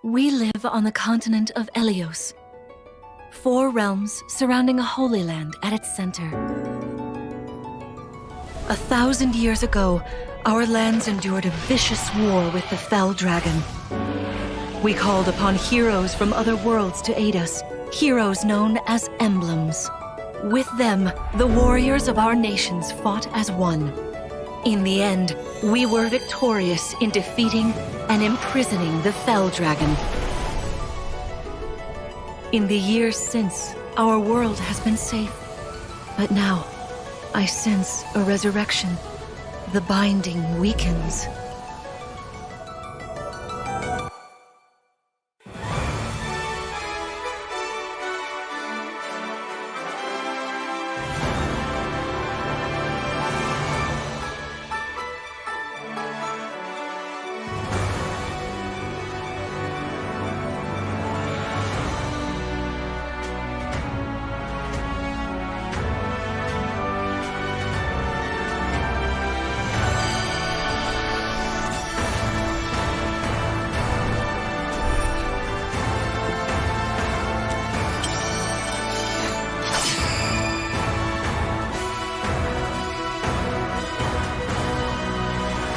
We live on the continent of Elyos. 4 realms surrounding a holy land at its center. 1,000 years ago, our lands endured a vicious war with the Fell Dragon. We called upon heroes from other worlds to aid us, heroes known as emblems. With them, the warriors of our nations fought as one. In the end, we were victorious in defeating and imprisoning the Fell Dragon. In the years since, our world has been safe. But now, I sense a resurrection. The binding weakens.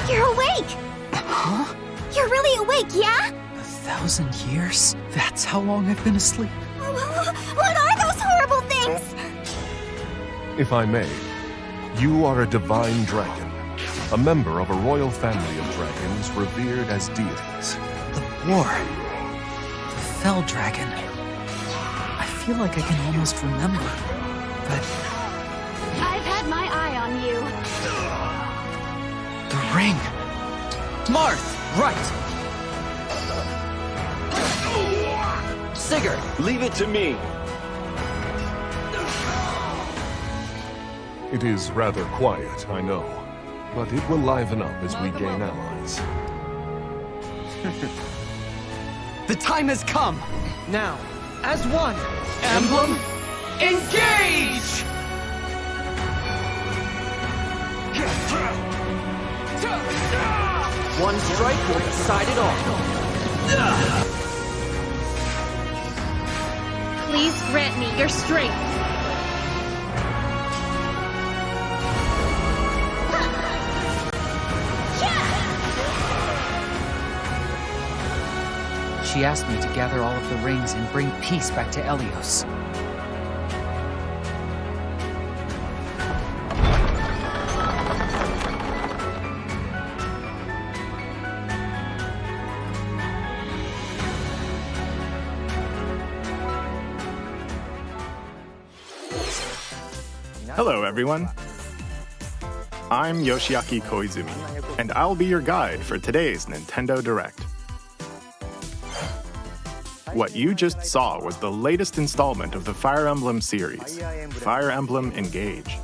You're awake! Huh? You're really awake, yeah? 1,000 years? That's how long I've been asleep. What are those horrible things? If I may, you are a divine dragon, a member of a royal family of dragons revered as deities. The war. The Fell Dragon. I feel like I can almost remember, but I've had my eye on you. the ring. Marth, right. Sigurd, leave it to me. It is rather quiet, I know, but it will liven up as we gain allies. The time has come. Now, as one, Emblem, engage! One strike will decide it all. Please grant me your strength. She asked me to gather all of the rings and bring peace back to Elyos. Hello, everyone. I'm Yoshiaki Koizumi, and I'll be your guide for today's Nintendo Direct. What you just saw was the latest installment of the Fire Emblem series, Fire Emblem Engage.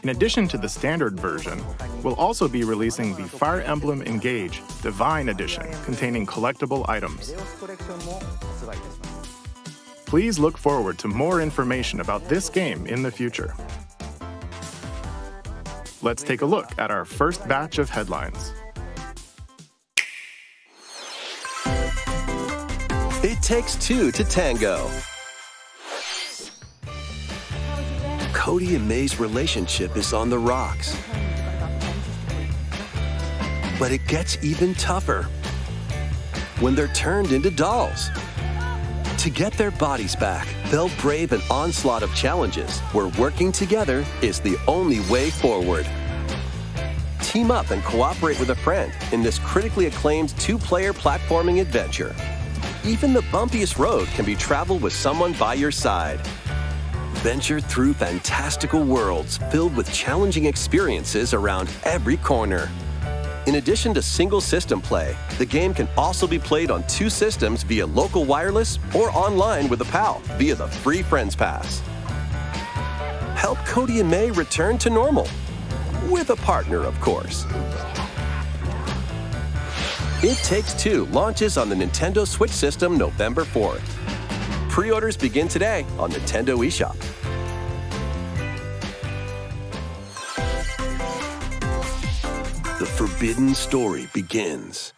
In addition to the standard version, we'll also be releasing the Fire Emblem Engage Divine Edition containing collectible items. Please look forward to more information about this game in the future. Let's take a look at our first batch of headlines. It takes 2 to tango. Cody and May's relationship is on the rocks. But it gets even tougher when they're turned into dolls. To get their bodies back, they'll brave an onslaught of challenges where working together is the only way forward. Team up and cooperate with a friend in this critically acclaimed 2-player platforming adventure. Even the bumpiest road can be traveled with someone by your side. Venture through fantastical worlds filled with challenging experiences around every corner. In addition to single system play, the game can also be played on 2 systems via local wireless or online with a pal via the free Friends Pass. Help Cody and May return to normal. With a partner, of course. It Takes Two launches on the Nintendo Switch system November 4th. Pre-orders begin today on Nintendo eShop. The forbidden story begins.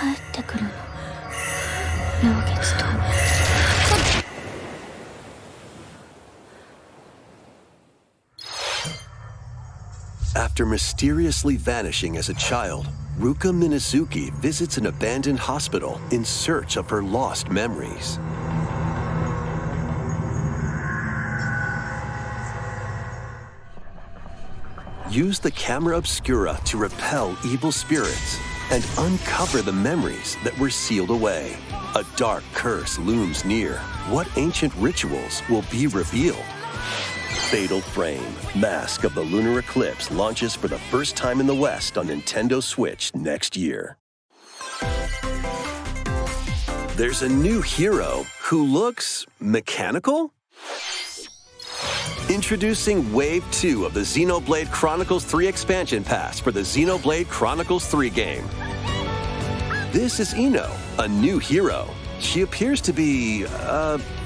帰ってくるの陽月と。 After mysteriously vanishing as a child, Ruka Minazuki visits an abandoned hospital in search of her lost memories. Use the camera obscura to repel evil spirits and uncover the memories that were sealed away. A dark curse looms near. What ancient rituals will be revealed? Fatal Frame, Mask of the Lunar Eclipse launches for the first time in the West on Nintendo Switch next year. There's a new hero who looks mechanical? Introducing Wave 2 of the Xenoblade Chronicles 3 expansion pass for the Xenoblade Chronicles 3 game. This is Ino, a new hero. She appears to be,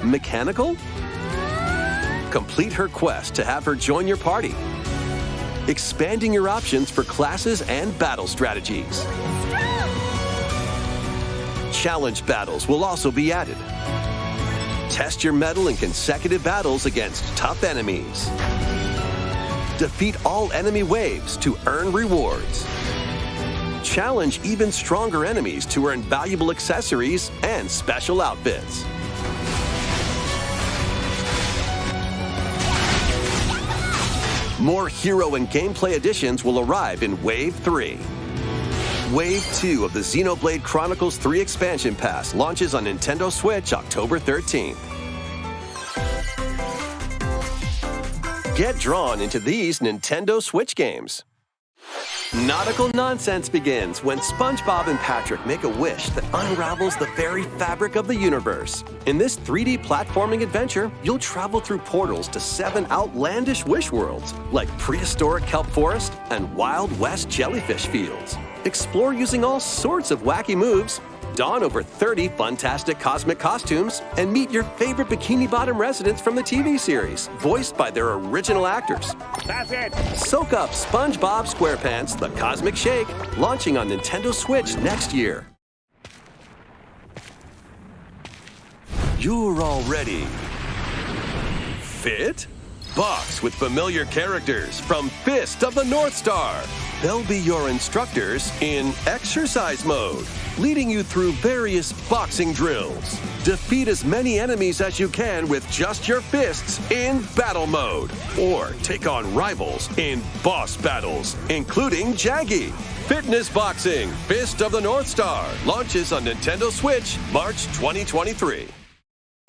mechanical? Complete her quest to have her join your party, expanding your options for classes and battle strategies. Challenge battles will also be added. Test your mettle in consecutive battles against tough enemies. Defeat all enemy waves to earn rewards. Challenge even stronger enemies to earn valuable accessories and special outfits. More hero and gameplay additions will arrive in Wave 3. Wave 2 of the Xenoblade Chronicles 3 expansion pass launches on Nintendo Switch October 13th. Get drawn into these Nintendo Switch games. Nautical nonsense begins when SpongeBob and Patrick make a wish that unravels the very fabric of the universe. In this 3D platforming adventure, you'll travel through portals to 7 outlandish wish worlds, like prehistoric kelp forest and Wild West jellyfish fields. Explore using all sorts of wacky moves, don over 30 fantastic cosmic costumes, and meet your favorite Bikini Bottom residents from the TV series, voiced by their original actors. That's it! Soak up SpongeBob SquarePants The Cosmic Shake, launching on Nintendo Switch next year. You're all ready. Fit? Box with familiar characters from Fist of the North Star. They'll be your instructors in exercise mode, leading you through various boxing drills. Defeat as many enemies as you can with just your fists in battle mode, or take on rivals in boss battles, including Jaggy. Fitness Boxing Fist of the North Star launches on Nintendo Switch March 2023.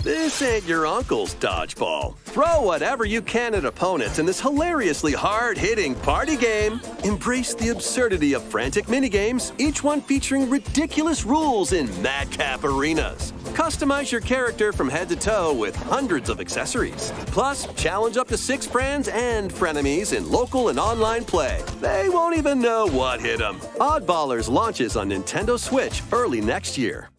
This ain't your uncle's dodgeball. Throw whatever you can at opponents in this hilariously hard-hitting party game. Embrace the absurdity of frantic minigames, each one featuring ridiculous rules in madcap arenas. Customize your character from head to toe with hundreds of accessories. Plus, challenge up to 6 friends and frenemies in local and online play. They won't even know what hit them. Oddballers launches on Nintendo Switch early next year.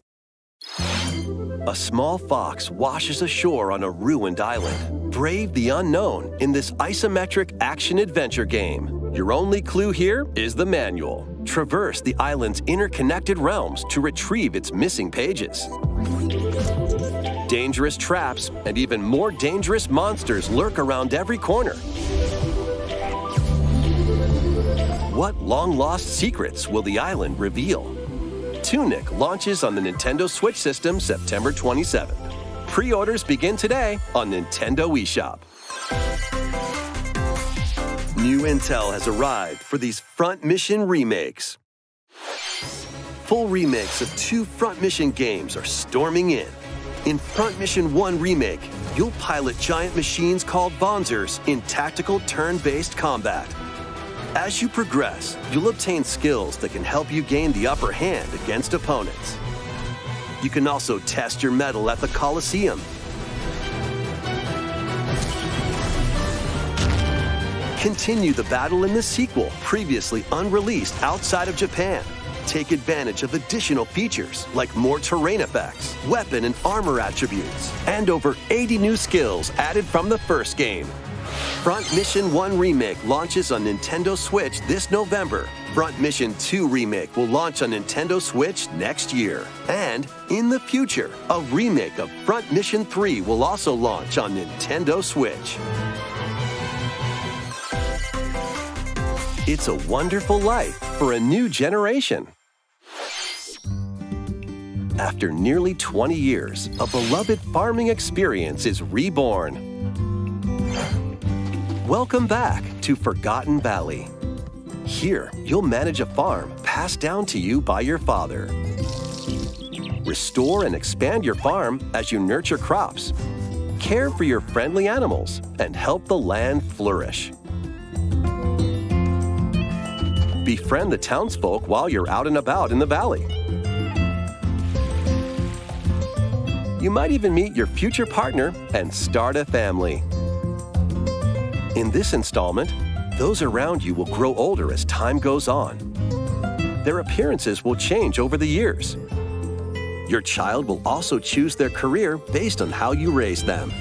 A small fox washes ashore on a ruined island. Brave the unknown in this isometric action-adventure game. Your only clue here is the manual. Traverse the island's interconnected realms to retrieve its missing pages. Dangerous traps and even more dangerous monsters lurk around every corner. What long-lost secrets will the island reveal? Tunic launches on the Nintendo Switch system September 27th. Pre-orders begin today on Nintendo eShop. New intel has arrived for these Front Mission remakes. Full remakes of 2 Front Mission games are storming in. In Front Mission 1 Remake, you'll pilot giant machines called Bonzers in tactical turn-based combat. As you progress, you'll obtain skills that can help you gain the upper hand against opponents. You can also test your mettle at the Colosseum. Continue the battle in the sequel, previously unreleased outside of Japan. Take advantage of additional features like more terrain effects, weapon and armor attributes, and over 80 new skills added from the first game. Front Mission 1 Remake launches on Nintendo Switch this November. Front Mission 2 Remake will launch on Nintendo Switch next year. And in the future, a remake of Front Mission 3 will also launch on Nintendo Switch. It's a wonderful life for a new generation. After nearly 20 years, a beloved farming experience is reborn. Welcome back to Forgotten Valley. Here, you'll manage a farm passed down to you by your father. Restore and expand your farm as you nurture crops, care for your friendly animals, and help the land flourish. Befriend the townsfolk while you're out and about in the valley. You might even meet your future partner and start a family. In this installment, those around you will grow older as time goes on. Their appearances will change over the years. Your child will also choose their career based on how you raise them.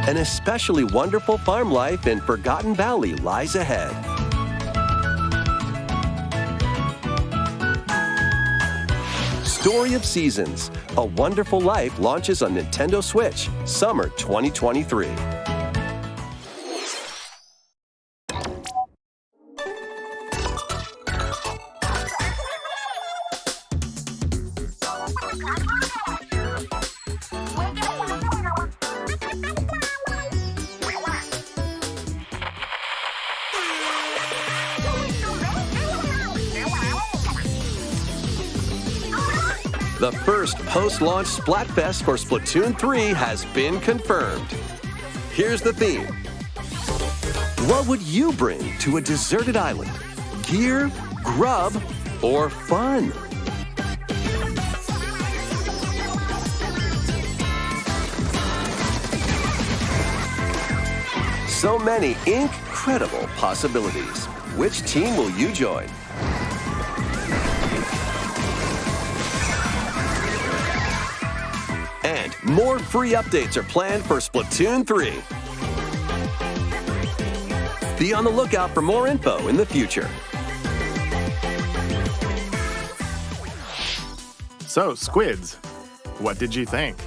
An especially wonderful farm life in Forgotten Valley lies ahead. Story of Seasons: A Wonderful Life launches on Nintendo Switch, summer 2023. The first post-launch Splatfest for Splatoon 3 has been confirmed. Here's the theme. What would you bring to a deserted island? Gear, grub, or fun? So many incredible possibilities. Which team will you join? And more free updates are planned for Splatoon 3. Be on the lookout for more info in the future. So, Squids, what did you think?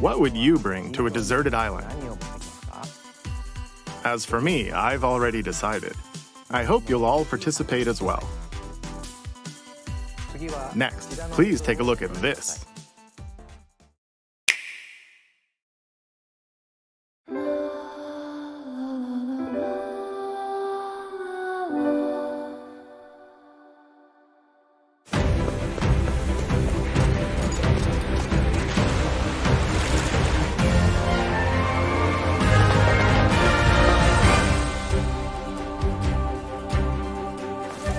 What would you bring to a deserted island? As for me, I've already decided. I hope you'll all participate as well. Next, please take a look at this.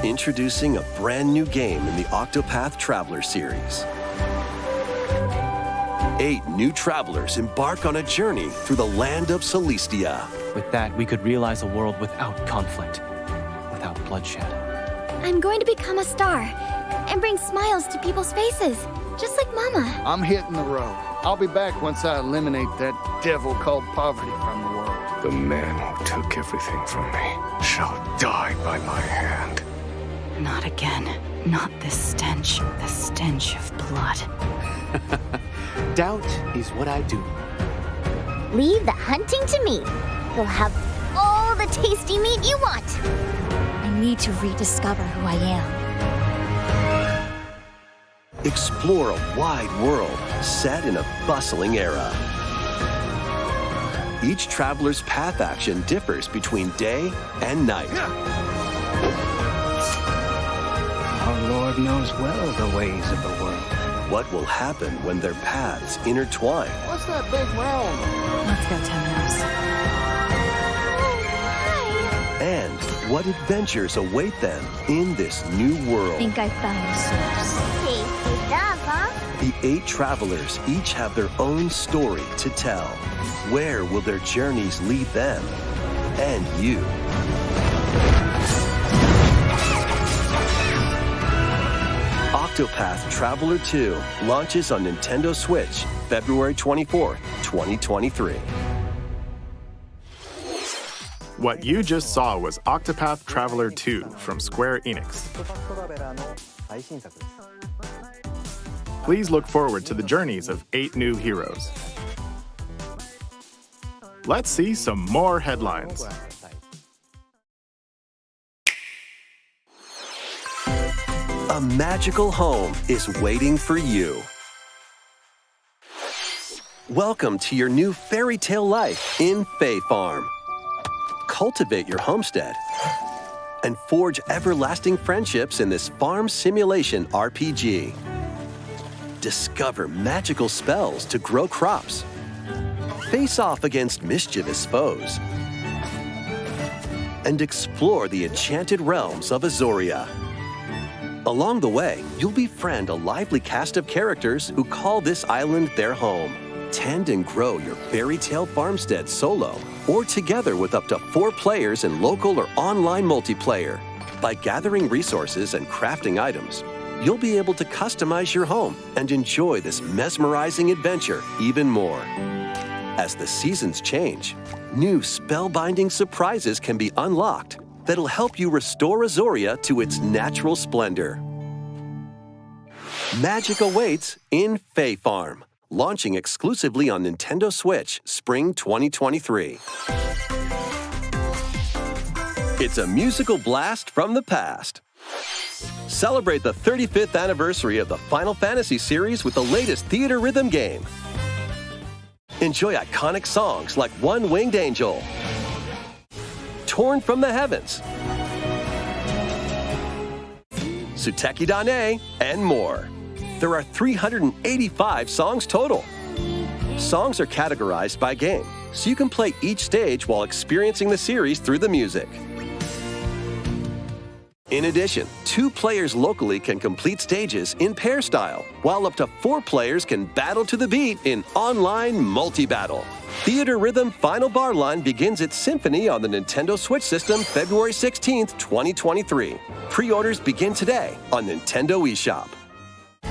Introducing a brand new game in the Octopath Traveler series. 8 new travelers embark on a journey through the land of Celestia. With that, we could realize a world without conflict, without bloodshed. I'm going to become a star and bring smiles to people's faces, just like Mama. I'm hitting the road. I'll be back once I eliminate that devil called poverty from the world. The man who took everything from me shall die by my hand. Not again. Not this stench. The stench of blood. Doubt is what I do. Leave the hunting to me. You'll have all the tasty meat you want. I need to rediscover who I am. Explore a wide world set in a bustling era. Each traveler's path action differs between day and night. Our Lord knows well the ways of the world. What will happen when their paths intertwine? What's that big round? Let's go, Temenos. And what adventures await them in this new world? I think I found the source. Tasty stuff, huh? The 8 travelers each have their own story to tell. Where will their journeys lead them and you? Octopath Traveler 2 launches on Nintendo Switch February 24, 2023. What you just saw was Octopath Traveler 2 from Square Enix. Please look forward to the journeys of 8 new heroes. Let's see some more headlines. A magical home is waiting for you. Welcome to your new fairy tale life in Fae Farm. Cultivate your homestead and forge everlasting friendships in this farm simulation RPG. Discover magical spells to grow crops. Face off against mischievous foes. And explore the enchanted realms of Azoria. Along the way, you'll befriend a lively cast of characters who call this island their home. Tend and grow your fairy tale farmstead solo or together with up to 4 players in local or online multiplayer. By gathering resources and crafting items, you'll be able to customize your home and enjoy this mesmerizing adventure even more. As the seasons change, new spellbinding surprises can be unlocked that'll help you restore Azoria to its natural splendor. Magic awaits in Fae Farm, launching exclusively on Nintendo Switch Spring 2023. It's a musical blast from the past. Celebrate the 35th anniversary of the Final Fantasy series with the latest theater rhythm game. Enjoy iconic songs like One Winged Angel, Torn from the Heavens, Suteki Dane, and more. There are 385 songs total. Songs are categorized by game, so you can play each stage while experiencing the series through the music. In addition, 2 players locally can complete stages in pair style, while up to 4 players can battle to the beat in online multi-battle. Theater Rhythm Final Bar Line begins its symphony on the Nintendo Switch system February 16, 2023. Pre-orders begin today on Nintendo eShop.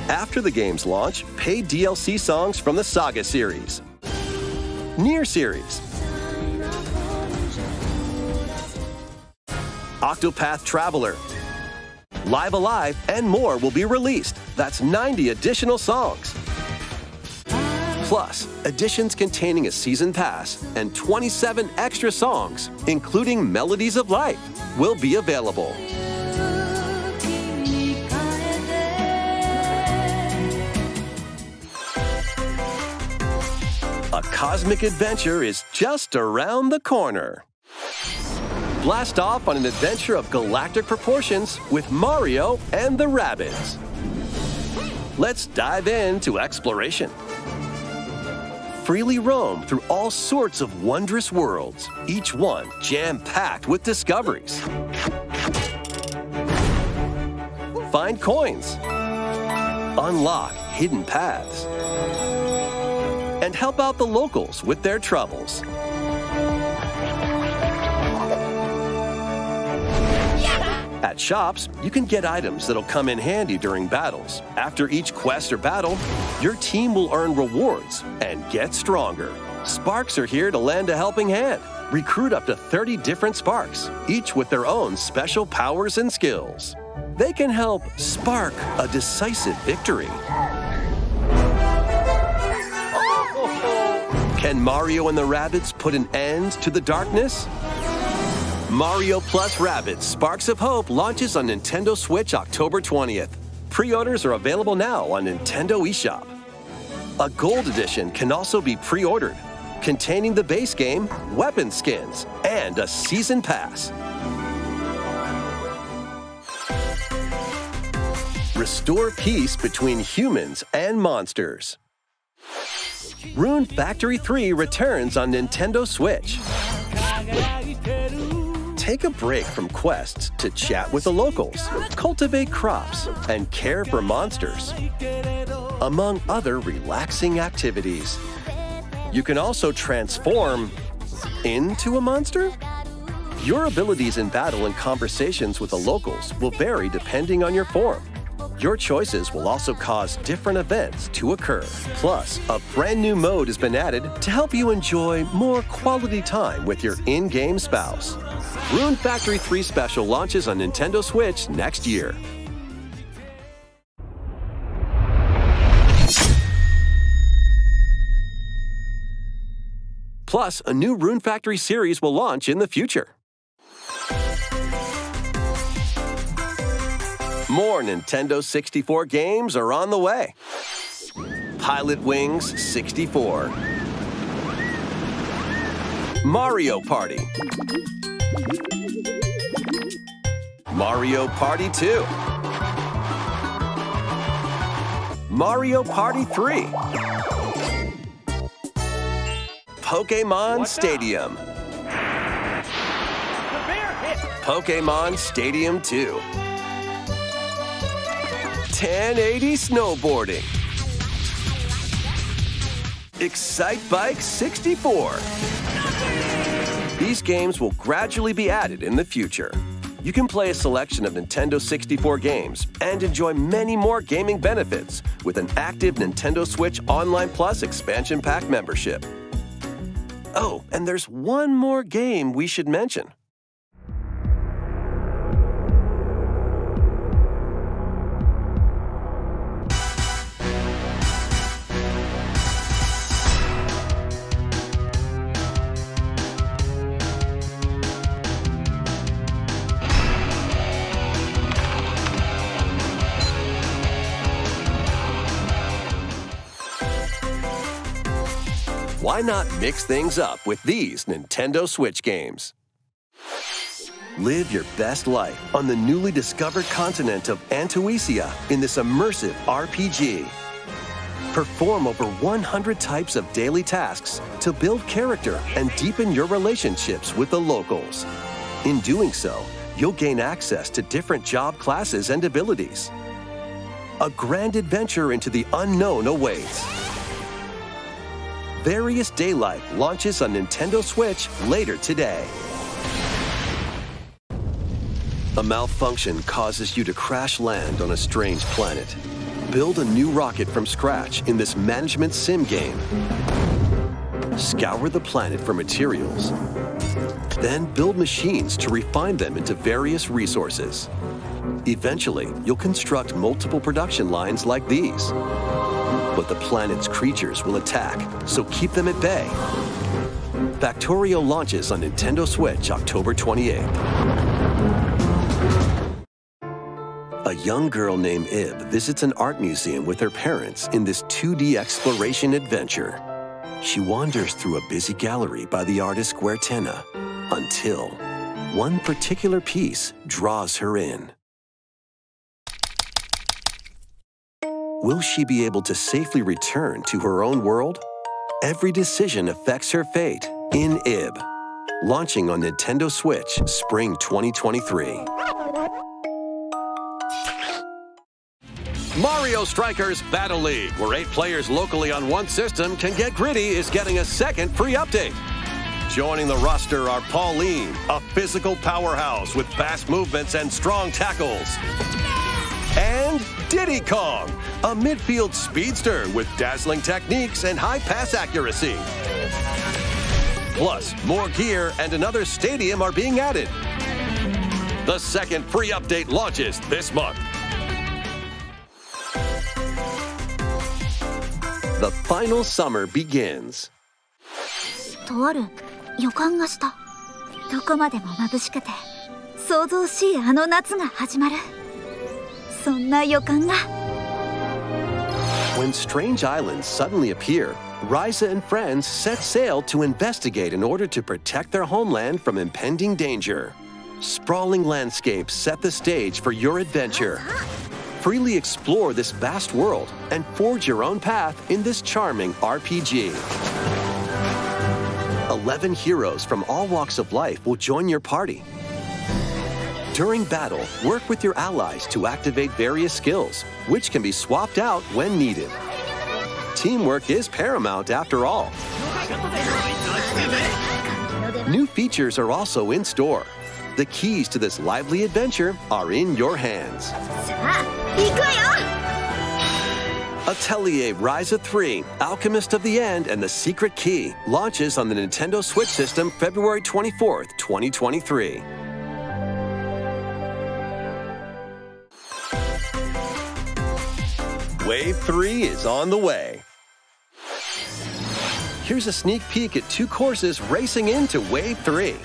After the game's launch, paid DLC songs from the Saga series, Nier series, Octopath Traveler, Live Alive, and more will be released. That's 90 additional songs. Plus, editions containing a season pass and 27 extra songs, including Melodies of Life, will be available. A cosmic adventure is just around the corner. Blast off on an adventure of galactic proportions with Mario and the Rabbids. Let's dive into exploration. Freely roam through all sorts of wondrous worlds, each one jam-packed with discoveries. Find coins, unlock hidden paths, and help out the locals with their troubles. At shops, you can get items that'll come in handy during battles. After each quest or battle, your team will earn rewards and get stronger. Sparks are here to lend a helping hand. Recruit up to 30 different Sparks, each with their own special powers and skills. They can help spark a decisive victory. Can Mario and the Rabbids put an end to the darkness? Mario Plus Rabbids Sparks of Hope launches on Nintendo Switch October 20th. Pre-orders are available now on Nintendo eShop. A Gold Edition can also be pre-ordered, containing the base game, weapon skins, and a season pass. Restore peace between humans and monsters. Rune Factory 3 returns on Nintendo Switch. Take a break from quests to chat with the locals, cultivate crops, and care for monsters, among other relaxing activities. You can also transform into a monster? Your abilities in battle and conversations with the locals will vary depending on your form. Your choices will also cause different events to occur. Plus, a brand new mode has been added to help you enjoy more quality time with your in-game spouse. Rune Factory 3 Special launches on Nintendo Switch next year. Plus, a new Rune Factory series will launch in the future. More Nintendo 64 games are on the way. Pilot Wings 64. Mario Party. Mario Party 2. Mario Party 3. Pokémon Stadium. Pokémon Stadium 2. 1080 Snowboarding. Excite Bike 64. These games will gradually be added in the future. You can play a selection of Nintendo 64 games and enjoy many more gaming benefits with an active Nintendo Switch Online Plus expansion pack membership. Oh, and there's one more game we should mention. Why not mix things up with these Nintendo Switch games? Live your best life on the newly discovered continent of Antuisia in this immersive RPG. Perform over 100 types of daily tasks to build character and deepen your relationships with the locals. In doing so, you'll gain access to different job classes and abilities. A grand adventure into the unknown awaits. Various Daylight launches on Nintendo Switch later today. A malfunction causes you to crash land on a strange planet. Build a new rocket from scratch in this management sim game. Scour the planet for materials. Then build machines to refine them into various resources. Eventually, you'll construct multiple production lines like these. But the planet's creatures will attack, so keep them at bay. Factorio launches on Nintendo Switch October 28th. A young girl named Ib visits an art museum with her parents in this 2D exploration adventure. She wanders through a busy gallery by the artist Guertena until one particular piece draws her in. Will she be able to safely return to her own world? Every decision affects her fate in Ib. Launching on Nintendo Switch Spring 2023. Mario Strikers Battle League, where 8 players locally on one system can get gritty, is getting a second free update. Joining the roster are Pauline, a physical powerhouse with fast movements and strong tackles. And Diddy Kong, a midfield speedster with dazzling techniques and high pass accuracy. Plus, more gear and another stadium are being added. The second free update launches this month. The final summer begins. とある予感がした。どこまでも眩しくて、想像しいあの夏が始まる。そんな予感が。When strange islands suddenly appear, Ryza and friends set sail to investigate in order to protect their homeland from impending danger. Sprawling landscapes set the stage for your adventure. Freely explore this vast world and forge your own path in this charming RPG. 11 heroes from all walks of life will join your party. During battle, work with your allies to activate various skills, which can be swapped out when needed. Teamwork is paramount after all. New features are also in store. The keys to this lively adventure are in your hands. さあ、行くわよ Atelier Ryza 3, Alchemist of the End and the Secret Key launches on the Nintendo Switch system February 24th, 2023. Wave 3 is on the way. Here's a sneak peek at 2 courses racing into Wave 3.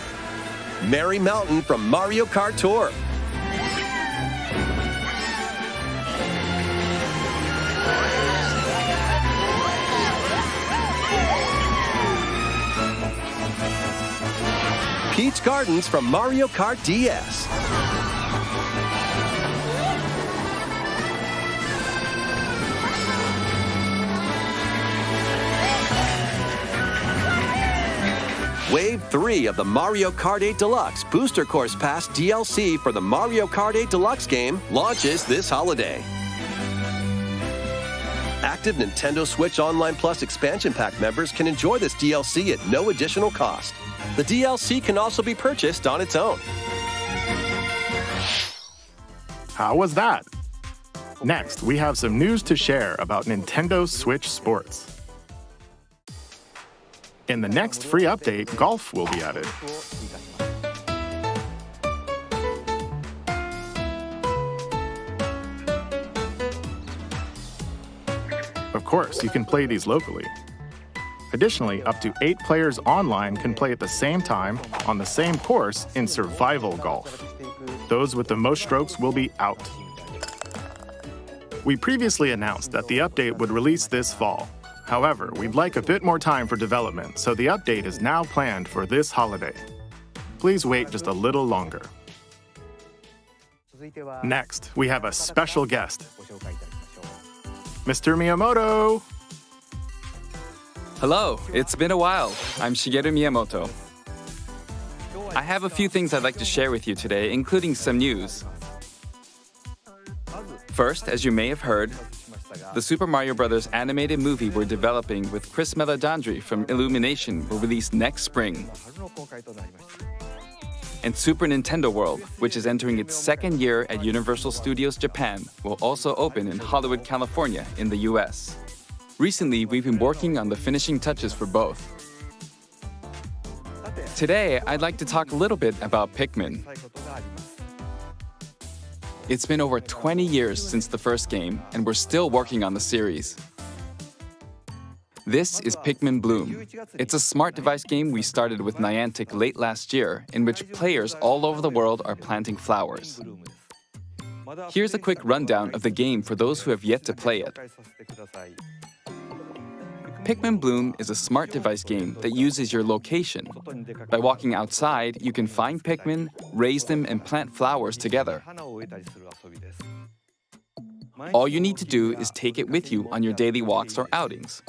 Merry Mountain from Mario Kart Tour. Peach Gardens from Mario Kart DS. Wave 3 of the Mario Kart 8 Deluxe Booster Course Pass DLC for the Mario Kart 8 Deluxe game launches this holiday. Active Nintendo Switch Online Plus expansion pack members can enjoy this DLC at no additional cost. The DLC can also be purchased on its own. How was that? Next, we have some news to share about Nintendo Switch Sports. In the next free update, golf will be added. Of course, you can play these locally. Additionally, up to 8 players online can play at the same time on the same course in survival golf. Those with the most strokes will be out. We previously announced that the update would release this fall. However, we'd like a bit more time for development, so the update is now planned for this holiday. Please wait just a little longer. Next, we have a special guest. Mr. Miyamoto! Hello, it's been a while. I'm Shigeru Miyamoto. I have a few things I'd like to share with you today, including some news. First, as you may have heard, the Super Mario Bros. Animated movie we're developing with Chris Meledandri from Illumination will release next spring. And Super Nintendo World, which is entering its 2nd year at Universal Studios Japan, will also open in Hollywood, California in the US. Recently, we've been working on the finishing touches for both. Today, I'd like to talk a little bit about Pikmin. It's been over 20 years since the first game, and we're still working on the series. This is Pikmin Bloom. It's a smart device game we started with Niantic late last year, in which players all over the world are planting flowers. Here's a quick rundown of the game for those who have yet to play it. Pikmin Bloom is a smart device game that uses your location. By walking outside, you can find Pikmin, raise them, and plant flowers together. All you need to do is take it with you on your daily walks or outings.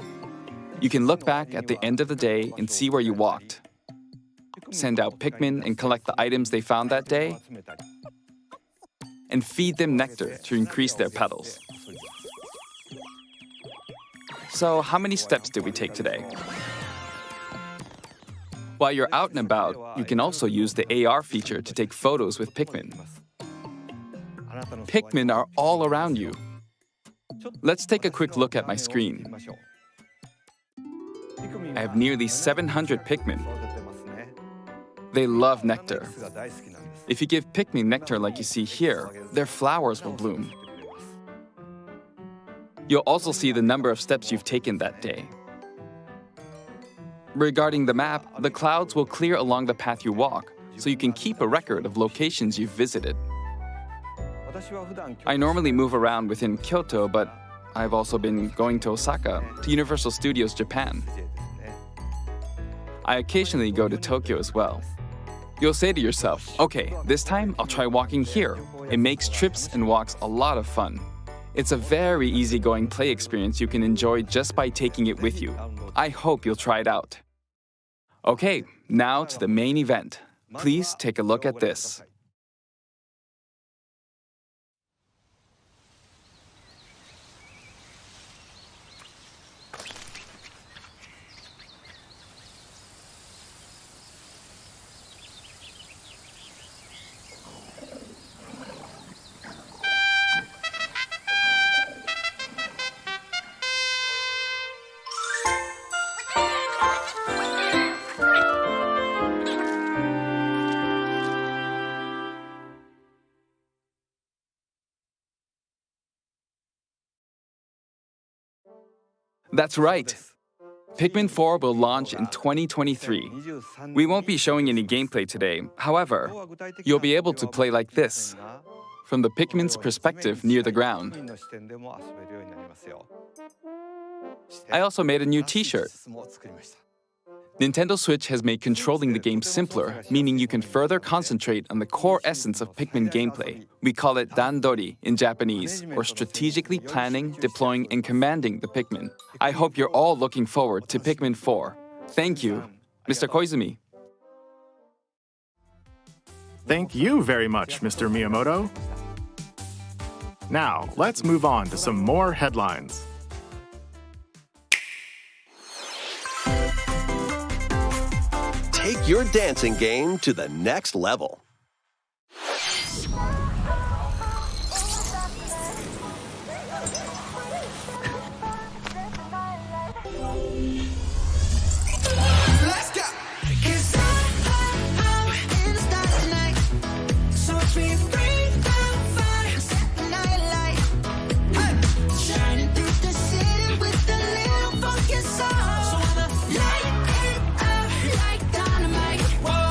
You can look back at the end of the day and see where you walked. Send out Pikmin and collect the items they found that day, and feed them nectar to increase their petals. So, how many steps did we take today? While you're out and about, you can also use the AR feature to take photos with Pikmin. Pikmin are all around you. Let's take a quick look at my screen. I have nearly 700 Pikmin. They love nectar. If you give Pikmin nectar like you see here, their flowers will bloom. You'll also see the number of steps you've taken that day. Regarding the map, the clouds will clear along the path you walk, so you can keep a record of locations you've visited. I normally move around within Kyoto, but I've also been going to Osaka, to Universal Studios Japan. I occasionally go to Tokyo as well. You'll say to yourself, okay, this time I'll try walking here. It makes trips and walks a lot of fun. It's a very easygoing play experience you can enjoy just by taking it with you. I hope you'll try it out. Okay, now to the main event. Please take a look at this. That's right. Pikmin 4 will launch in 2023. We won't be showing any gameplay today. However, you'll be able to play like this, from the Pikmin's perspective near the ground. I also made a new t-shirt. Nintendo Switch has made controlling the game simpler, meaning you can further concentrate on the core essence of Pikmin gameplay. We call it Dandori in Japanese, or strategically planning, deploying, and commanding the Pikmin. I hope you're all looking forward to Pikmin 4. Thank you, Mr. Koizumi. Thank you very much, Mr. Miyamoto. Now, let's move on to some more headlines. Take your dancing game to the next level. Let's go. 'Cause I'm in the stars tonight. So watch me bring the fire, set the night light. Shining through the city with a little funky soul. So I'ma light it up like dynamite. Whoa.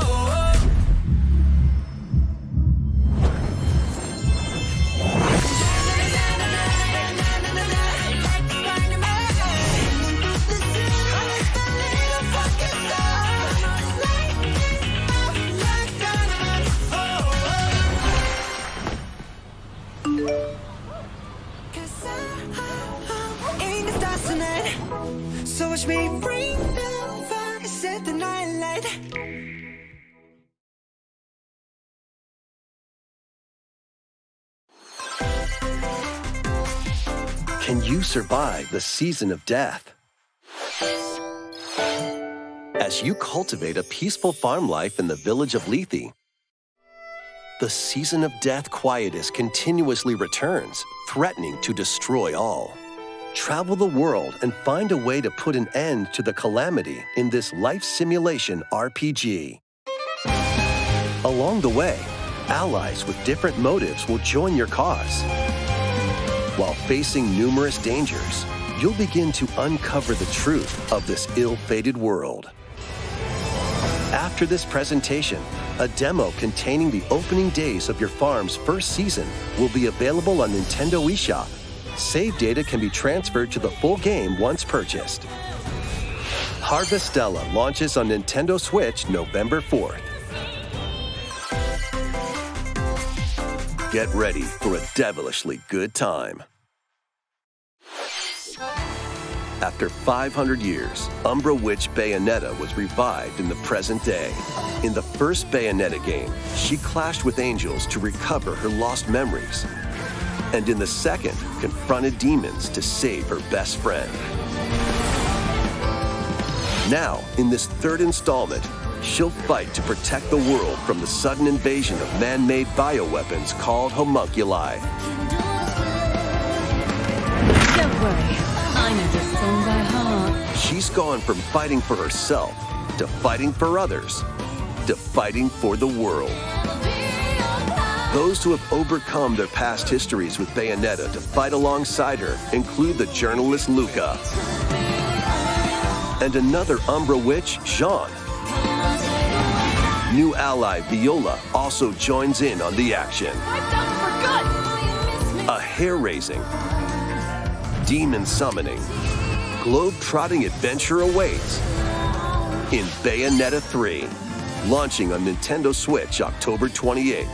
In the stars tonight. So watch me bring the fire, set the night light. Can you survive the season of death? As you cultivate a peaceful farm life in the village of Lethe, the season of death quietus continuously returns, threatening to destroy all. Travel the world and find a way to put an end to the calamity in this life simulation RPG. Along the way, allies with different motives will join your cause. While facing numerous dangers, you'll begin to uncover the truth of this ill-fated world. After this presentation, a demo containing the opening days of your farm's first season will be available on Nintendo eShop. Save data can be transferred to the full game once purchased. Harvestella launches on Nintendo Switch November 4th. Get ready for a devilishly good time. After 500 years, Umbra Witch Bayonetta was revived in the present day. In the first Bayonetta game, she clashed with angels to recover her lost memories. And in the second, confronted demons to save her best friend. Now, in this third installment, she'll fight to protect the world from the sudden invasion of man-made bioweapons called homunculi. Don't worry, I know this song by heart. She's gone from fighting for herself to fighting for others to fighting for the world. Those who have overcome their past histories with Bayonetta to fight alongside her include the journalist Luca and another Umbra witch, Jean. New ally Viola also joins in on the action. A hair-raising, demon summoning, globe-trotting adventure awaits in Bayonetta 3, launching on Nintendo Switch October 28th.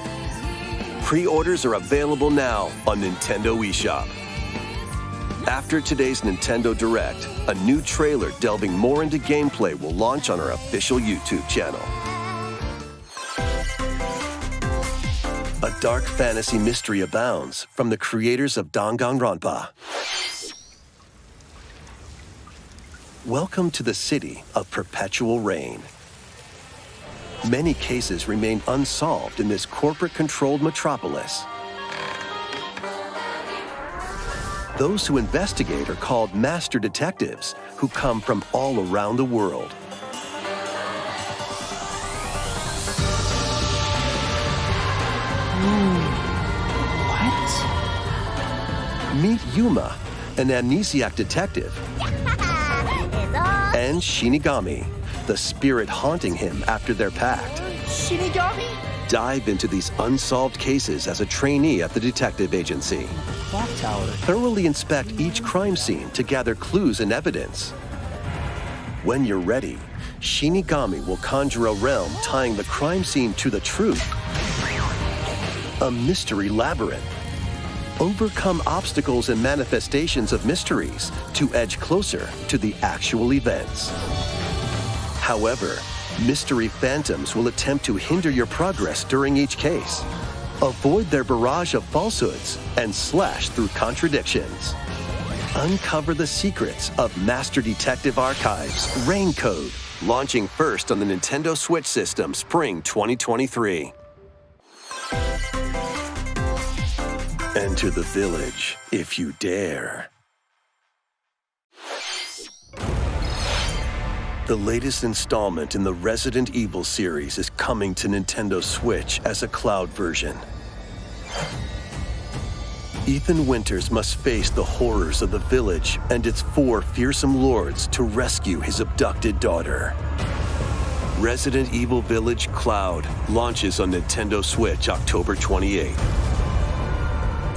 Pre-orders are available now on Nintendo eShop. After today's Nintendo Direct, a new trailer delving more into gameplay will launch on our official YouTube channel. A dark fantasy mystery abounds from the creators of Danganronpa. Welcome to the city of perpetual rain. Many cases remain unsolved in this corporate-controlled metropolis. Those who investigate are called master detectives, who come from all around the world. What? Meet Yuma, an amnesiac detective and Shinigami, the spirit haunting him after their pact. Shinigami? Dive into these unsolved cases as a trainee at the detective agency. Clock tower. Thoroughly inspect each crime scene to gather clues and evidence. When you're ready, Shinigami will conjure a realm tying the crime scene to the truth. A mystery labyrinth. Overcome obstacles and manifestations of mysteries to edge closer to the actual events. However, mystery phantoms will attempt to hinder your progress during each case. Avoid their barrage of falsehoods and slash through contradictions. Uncover the secrets of Master Detective Archives Rain Code, launching first on the Nintendo Switch system spring 2023. Enter the village if you dare. The latest installment in the Resident Evil series is coming to Nintendo Switch as a cloud version. Ethan Winters must face the horrors of the village and its 4 fearsome lords to rescue his abducted daughter. Resident Evil Village Cloud launches on Nintendo Switch October 28th.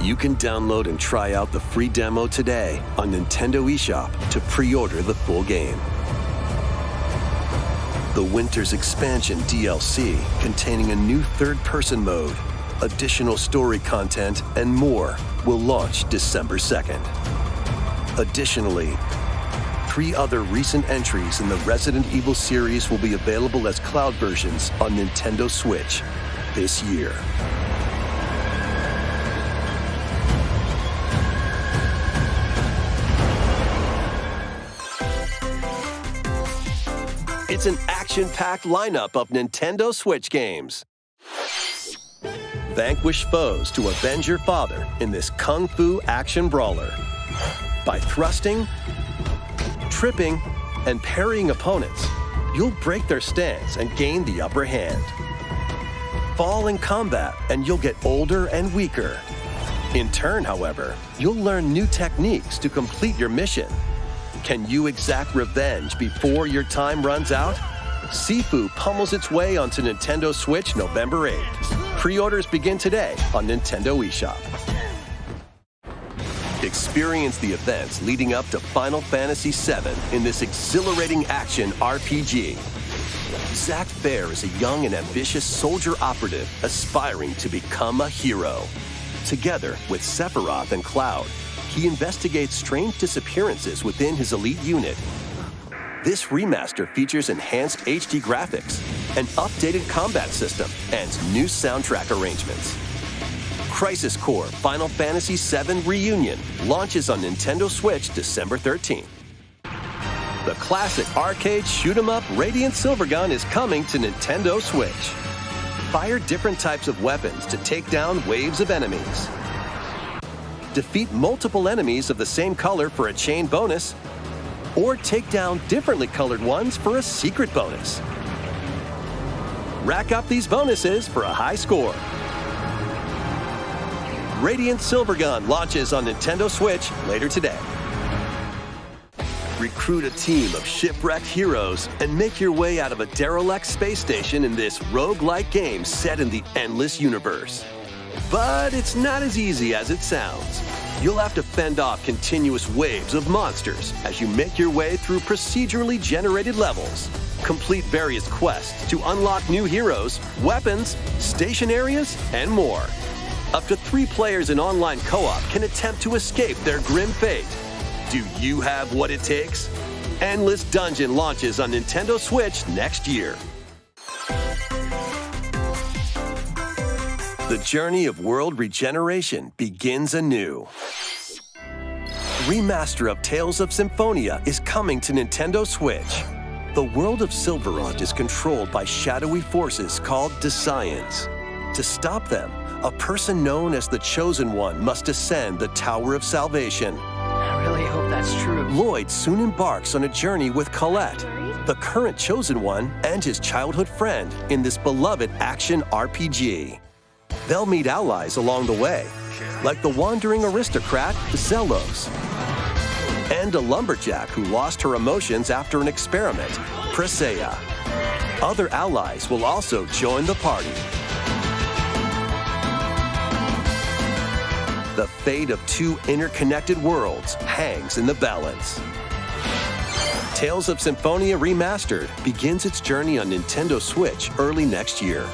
You can download and try out the free demo today on Nintendo eShop to pre-order the full game. The Winters Expansion DLC, containing a new third-person mode, additional story content, and more, will launch December 2nd. Additionally, 3 other recent entries in the Resident Evil series will be available as cloud versions on Nintendo Switch this year. It's an action-packed lineup of Nintendo Switch games. Vanquish foes to avenge your father in this kung fu action brawler. By thrusting, tripping, and parrying opponents, you'll break their stance and gain the upper hand. Fall in combat and you'll get older and weaker. In turn, however, you'll learn new techniques to complete your mission. Can you exact revenge before your time runs out? Sifu pummels its way onto Nintendo Switch November 8th. Pre-orders begin today on Nintendo eShop. Experience the events leading up to Final Fantasy VII in this exhilarating action RPG. Zack Fair is a young and ambitious soldier operative aspiring to become a hero. Together with Sephiroth and Cloud, he investigates strange disappearances within his elite unit. This remaster features enhanced HD graphics, an updated combat system, and new soundtrack arrangements. Crisis Core Final Fantasy VII Reunion launches on Nintendo Switch December 13th. The classic arcade shoot-'em-up Radiant Silvergun is coming to Nintendo Switch. Fire different types of weapons to take down waves of enemies. Defeat multiple enemies of the same color for a chain bonus, or take down differently colored ones for a secret bonus. Rack up these bonuses for a high score. Radiant Silvergun launches on Nintendo Switch later today. Recruit a team of shipwrecked heroes and make your way out of a derelict space station in this roguelike game set in the endless universe. But it's not as easy as it sounds. You'll have to fend off continuous waves of monsters as you make your way through procedurally generated levels. Complete various quests to unlock new heroes, weapons, station areas, and more. Up to 3 players in online co-op can attempt to escape their grim fate. Do you have what it takes? Endless Dungeon launches on Nintendo Switch next year. The journey of world regeneration begins anew. Remaster of Tales of Symphonia is coming to Nintendo Switch. The world of Silverant is controlled by shadowy forces called Desians. To stop them, a person known as the Chosen One must ascend the Tower of Salvation. I really hope that's true. Lloyd soon embarks on a journey with Colette, the current Chosen One, and his childhood friend in this beloved action RPG. They'll meet allies along the way, like the wandering aristocrat Zelos. and a lumberjack who lost her emotions after an experiment, Presea. Other allies will also join the party. The fate of two interconnected worlds hangs in the balance. Tales of Symphonia Remastered begins its journey on Nintendo Switch early next year.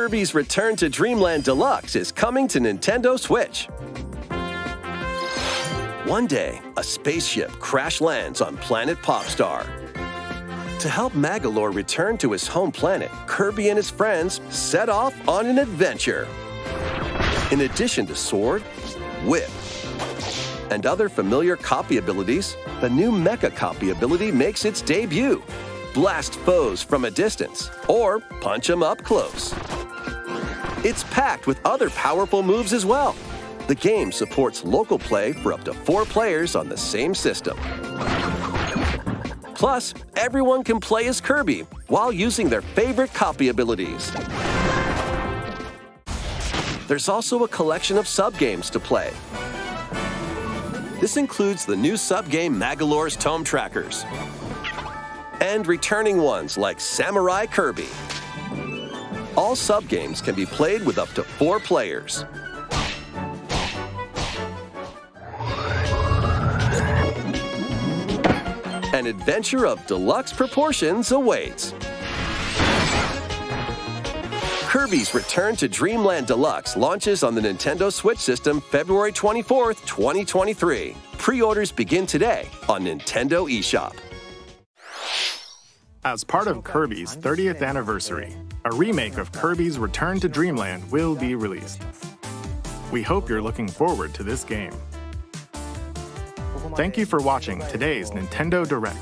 Kirby's Return to Dreamland Deluxe is coming to Nintendo Switch. One day, a spaceship crash lands on planet Popstar. To help Magolor return to his home planet, Kirby and his friends set off on an adventure. In addition to Sword, Whip, and other familiar copy abilities, the new Mecha copy ability makes its debut. Blast foes from a distance, or punch them up close. It's packed with other powerful moves as well. The game supports local play for up to 4 players on the same system. Plus, everyone can play as Kirby while using their favorite copy abilities. There's also a collection of sub-games to play. This includes the new sub-game Magolor's Tome Trackers, and returning ones like Samurai Kirby. All sub-games can be played with up to 4 players. An adventure of deluxe proportions awaits. Kirby's Return to Dreamland Deluxe launches on the Nintendo Switch system February 24th, 2023. Pre-orders begin today on Nintendo eShop. As part of Kirby's 30th anniversary, a remake of Kirby's Return to Dreamland will be released. We hope you're looking forward to this game. Thank you for watching today's Nintendo Direct.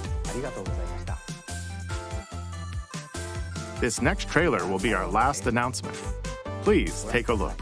This next trailer will be our last announcement. Please take a look.